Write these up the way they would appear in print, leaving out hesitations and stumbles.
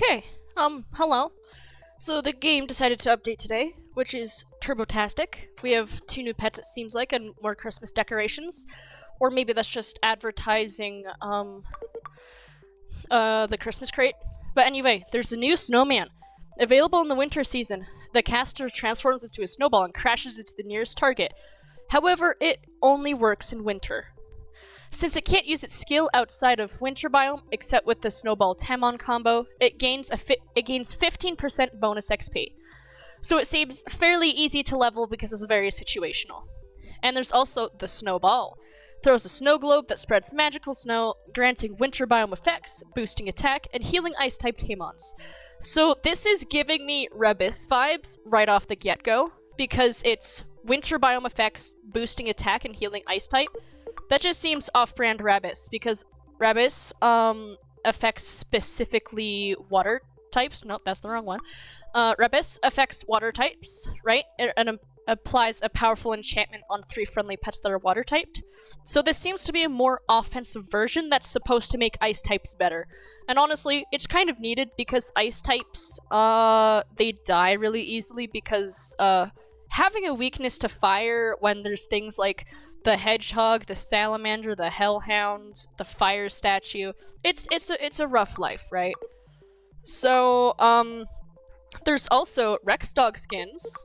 Okay, hello. So the game decided to update today, which is turbotastic. We have 2 new pets, it seems like, and more Christmas decorations. Or maybe that's just advertising, the Christmas crate. But anyway, there's a new snowman. Available in the winter season. The caster transforms into a snowball and crashes into the nearest target. However, it only works in winter. Since it can't use its skill outside of winter biome, except with the Snowball Tamon combo, it gains 15% bonus XP. So it seems fairly easy to level because it's very situational. And there's also the Snowball. Throws a snow globe that spreads magical snow, granting winter biome effects, boosting attack, and healing ice-type Tamons. So this is giving me Rebis vibes right off the get-go, because it's winter biome effects, boosting attack, and healing ice-type. That just seems off-brand Rebis, because Rebis affects specifically water types. Nope, that's the wrong one. Rebis affects water types, right? And applies a powerful enchantment on 3 friendly pets that are water typed. So this seems to be a more offensive version that's supposed to make ice types better. And honestly, it's kind of needed because ice types, they die really easily because having a weakness to fire when there's things like the hedgehog, the salamander, the hellhound, the fire statue, it's a rough life, right? So, there's also Rex Dog skins.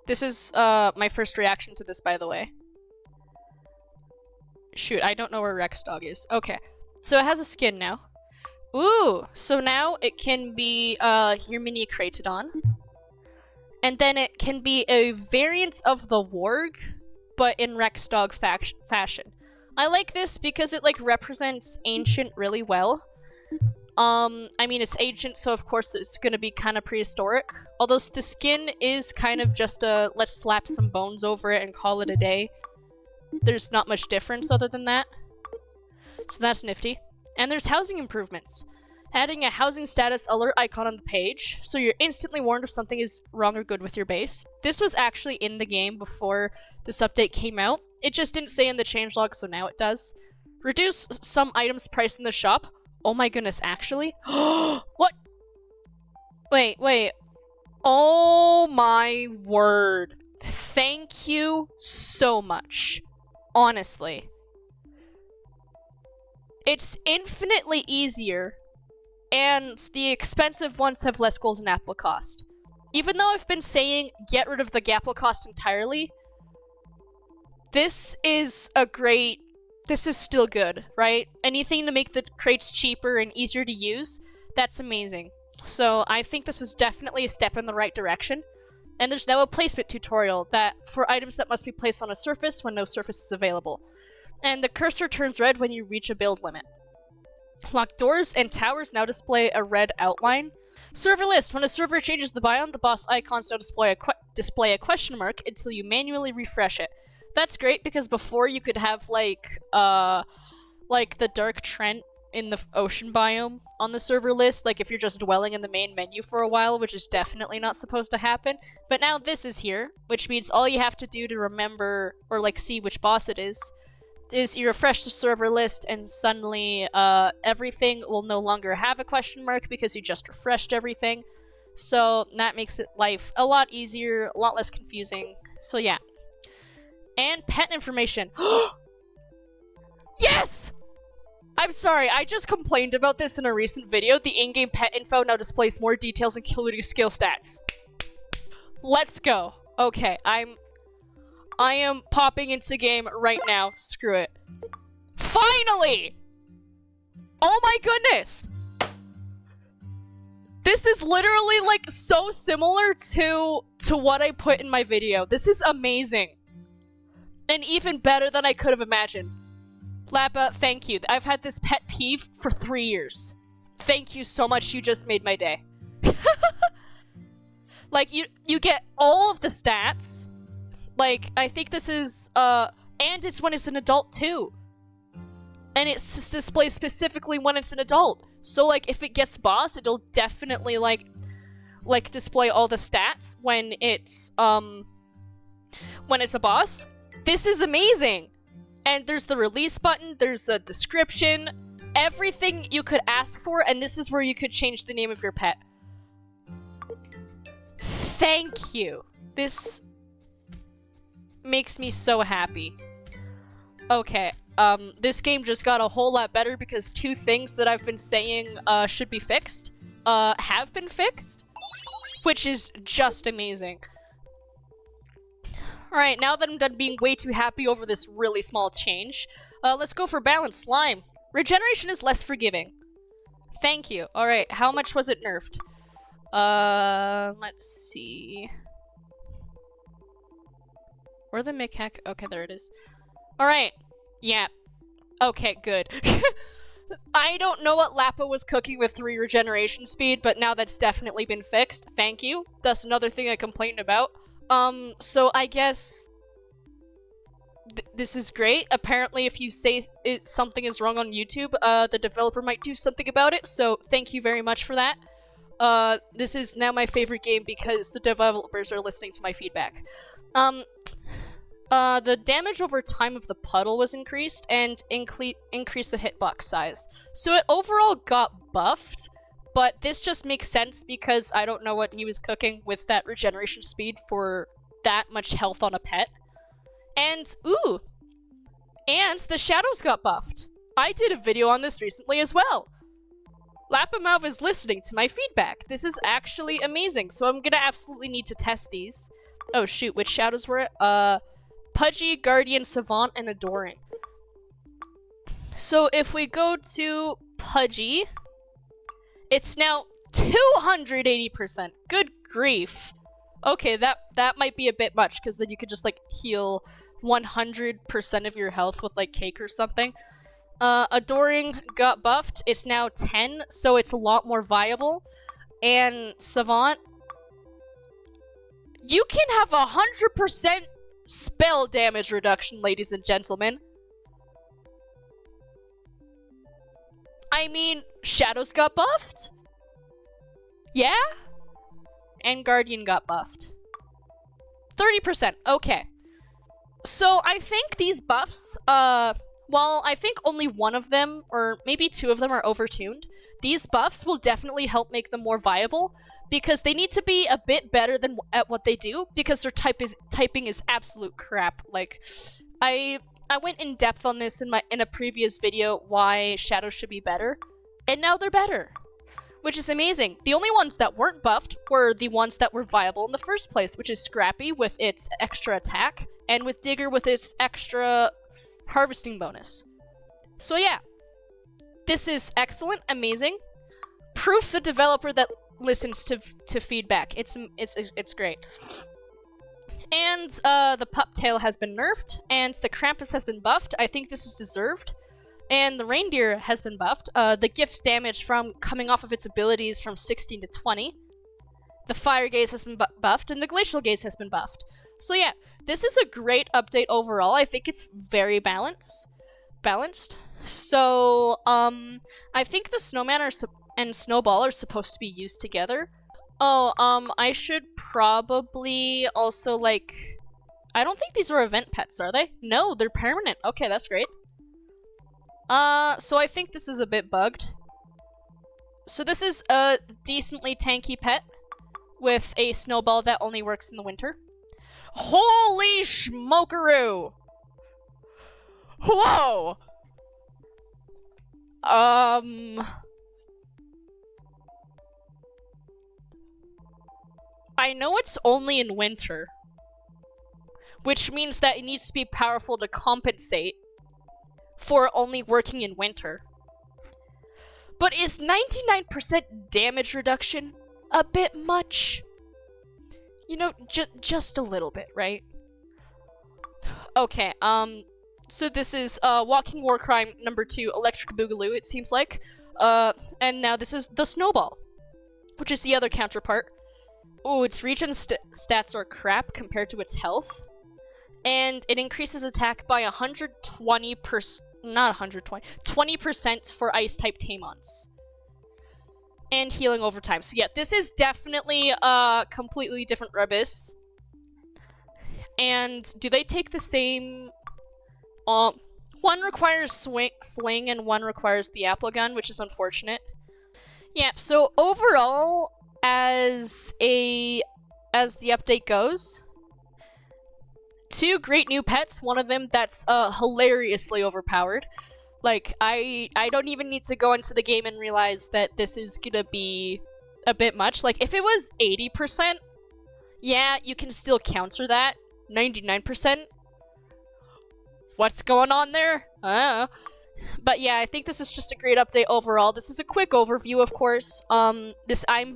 This is my first reaction to this, by the way. Shoot, I don't know where Rex Dog is. Okay, so it has a skin now. Ooh, so now it can be your mini Kratodon. And then it can be a variant of the Warg, but in Rex Dog fashion. I like this because it, like, represents Ancient really well. I mean, it's Ancient, so of course it's gonna be kind of prehistoric. Although the skin is kind of just a, let's slap some bones over it and call it a day. There's not much difference other than that. So that's nifty. And there's housing improvements. Adding a housing status alert icon on the page, so you're instantly warned if something is wrong or good with your base. This was actually in the game before this update came out. It just didn't say in the changelog, so now it does. Reduce some items priced in the shop. Oh my goodness, actually? What? Wait. Oh my word. Thank you so much. Honestly. It's infinitely easier, and the expensive ones have less golden apple cost. Even though I've been saying get rid of the gapple cost entirely, this is still good, right? Anything to make the crates cheaper and easier to use, that's amazing. So I think this is definitely a step in the right direction. And there's now a placement tutorial for items that must be placed on a surface when no surface is available. And the cursor turns red when you reach a build limit. Locked doors and towers now display a red outline. Server list. When a server changes the biome, the boss icons now display a question mark until you manually refresh it. That's great because before you could have like the Dark Trent in the ocean biome on the server list, like if you're just dwelling in the main menu for a while, which is definitely not supposed to happen. But now this is here, which means all you have to do to remember or like see which boss it is you refresh the server list and suddenly everything will no longer have a question mark because you just refreshed everything. So that makes life a lot easier, a lot less confusing. So yeah. And pet information. Yes! I'm sorry, I just complained about this in a recent video. The in-game pet info now displays more details including skill stats. Let's go. Okay, I am popping into game right now. Screw it. Finally! Oh my goodness! This is literally, like, so similar to what I put in my video. This is amazing. And even better than I could have imagined. Lapa, thank you. I've had this pet peeve for 3 years. Thank you so much. You just made my day. Like, you get all of the stats. Like, I think this is, and it's when it's an adult, too. And it's displayed specifically when it's an adult. So, like, if it gets boss, it'll definitely, like, display all the stats when it's a boss. This is amazing! And there's the release button, there's a description, everything you could ask for, and this is where you could change the name of your pet. Thank you. This makes me so happy. Okay, this game just got a whole lot better because 2 things that I've been saying should be fixed have been fixed, which is just amazing. Alright, now that I'm done being way too happy over this really small change, let's go for balance. Slime. Regeneration is less forgiving. Thank you. Alright, how much was it nerfed? Let's see. Where the mech-hack? Okay, there it is. Alright. Yeah. Okay, good. I don't know what Lapa was cooking with 3 regeneration speed, but now that's definitely been fixed. Thank you. That's another thing I complained about. So I guess this is great. Apparently, if you say something is wrong on YouTube, the developer might do something about it, so thank you very much for that. This is now my favorite game because the developers are listening to my feedback. The damage over time of the puddle was increased, and increased the hitbox size. So it overall got buffed, but this just makes sense because I don't know what he was cooking with that regeneration speed for that much health on a pet. And, ooh! And the shadows got buffed. I did a video on this recently as well. Lapamauve is listening to my feedback. This is actually amazing, so I'm gonna absolutely need to test these. Oh shoot, which shadows were it? Pudgy, Guardian, Savant, and Adoring. So if we go to Pudgy, it's now 280%. Good grief. Okay, that might be a bit much, because then you could just, like, heal 100% of your health with, like, cake or something. Adoring got buffed. It's now 10, so it's a lot more viable. And Savant, you can have 100% spell damage reduction, ladies and gentlemen. I mean, Shadows got buffed? Yeah? And Guardian got buffed. 30%, okay. So I think these buffs, while I think only one of them, or maybe 2 of them are overtuned, these buffs will definitely help make them more viable, because they need to be a bit better than at what they do, because their typing is absolute crap. Like, I went in depth on this in a previous video why Shadows should be better, and now they're better, which is amazing. The only ones that weren't buffed were the ones that were viable in the first place, which is Scrappy with its extra attack, and with Digger with its extra harvesting bonus. So yeah, this is excellent, amazing. Proof the developer that listens to feedback. It's great. And the pup tail has been nerfed, and the Krampus has been buffed. I think this is deserved. And the reindeer has been buffed. The gift's damage from coming off of its abilities from 16 to 20. The fire gaze has been buffed, and the glacial gaze has been buffed. So yeah, this is a great update overall. I think it's very balanced. So, I think the snowman and snowball are supposed to be used together. Oh, I should probably also, like... I don't think these are event pets, are they? No, they're permanent. Okay, that's great. So I think this is a bit bugged. So this is a decently tanky pet with a snowball that only works in the winter. Holy schmokeroo! Whoa! I know it's only in winter, which means that it needs to be powerful to compensate for only working in winter. But is 99% damage reduction a bit much? You know, just a little bit, right? Okay, so this is, Walking War Crime number 2, Electric Boogaloo, it seems like. And now this is the Snowball, which is the other counterpart. Ooh, its regen stats are crap compared to its health. And it increases attack by 120%, not 120, 20% for Ice-type Tamons. And healing over time. So yeah, this is definitely a completely different Rebus. And do they take the same... One requires sling and one requires the apple gun, which is unfortunate. Yeah, so overall, as the update goes, 2 great new pets, one of them that's hilariously overpowered. Like, I don't even need to go into the game and realize that this is gonna be a bit much. Like, if it was 80%, yeah, you can still counter that. 99%? What's going on there? I don't know. But yeah, I think this is just a great update overall. This is a quick overview, of course. I'm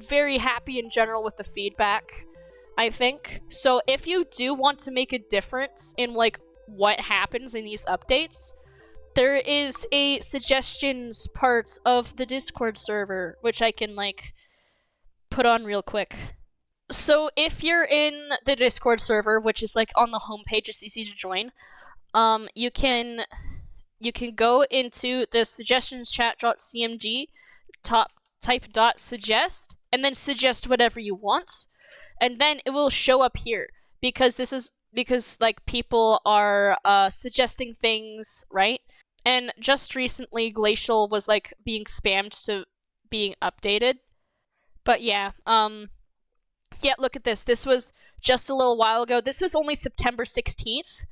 very happy in general with the feedback, I think. So if you do want to make a difference in, like, what happens in these updates, there is a suggestions part of the Discord server, which I can, like, put on real quick. So if you're in the Discord server, which is, like, on the homepage, it's easy to join, you can go into the suggestions chat.cmd, type .suggest, and then suggest whatever you want, and then it will show up here, because like, people are suggesting things, right? And just recently, Glacial was, like, being spammed to being updated. But yeah, yeah, look at this. This was just a little while ago. This was only September 16th,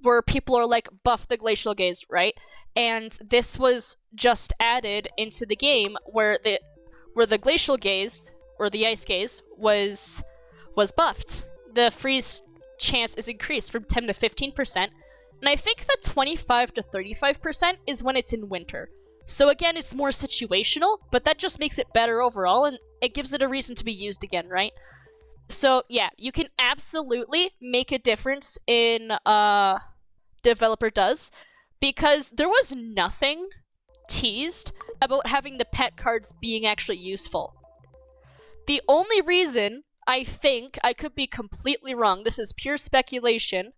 where people are like, buff the Glacial Gaze, right? And this was just added into the game where the Glacial Gaze, or the Ice Gaze, was buffed. The freeze chance is increased from 10 to 15%. And I think that 25 to 35% is when it's in winter. So again, it's more situational, but that just makes it better overall, and it gives it a reason to be used again, right? So yeah, you can absolutely make a difference in developer does, because there was nothing teased about having the pet cards being actually useful. The only reason, I think, I could be completely wrong, this is pure speculation,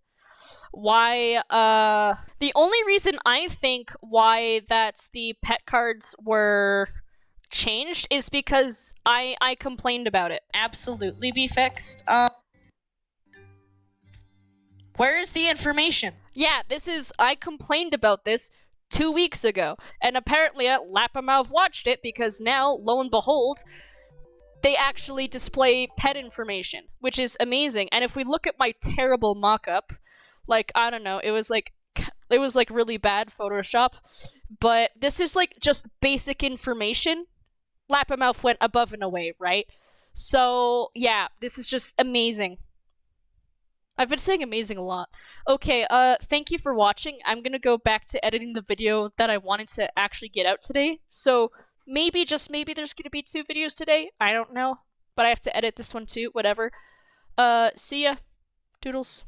the only reason I think why the pet cards were changed is because I complained about it. Absolutely be fixed. Where is the information? Yeah, I complained about this 2 weeks ago, and apparently Lapamauve watched it, because now, lo and behold, they actually display pet information, which is amazing. And if we look at my terrible mock-up, like, I don't know, it was like really bad Photoshop, but this is like just basic information. Lapamauve went above and away, right? So yeah, this is just amazing. I've been saying amazing a lot. Okay, thank you for watching. I'm gonna go back to editing the video that I wanted to actually get out today. So maybe, just maybe, there's gonna be 2 videos today. I don't know, but I have to edit this one too, whatever. See ya. Doodles.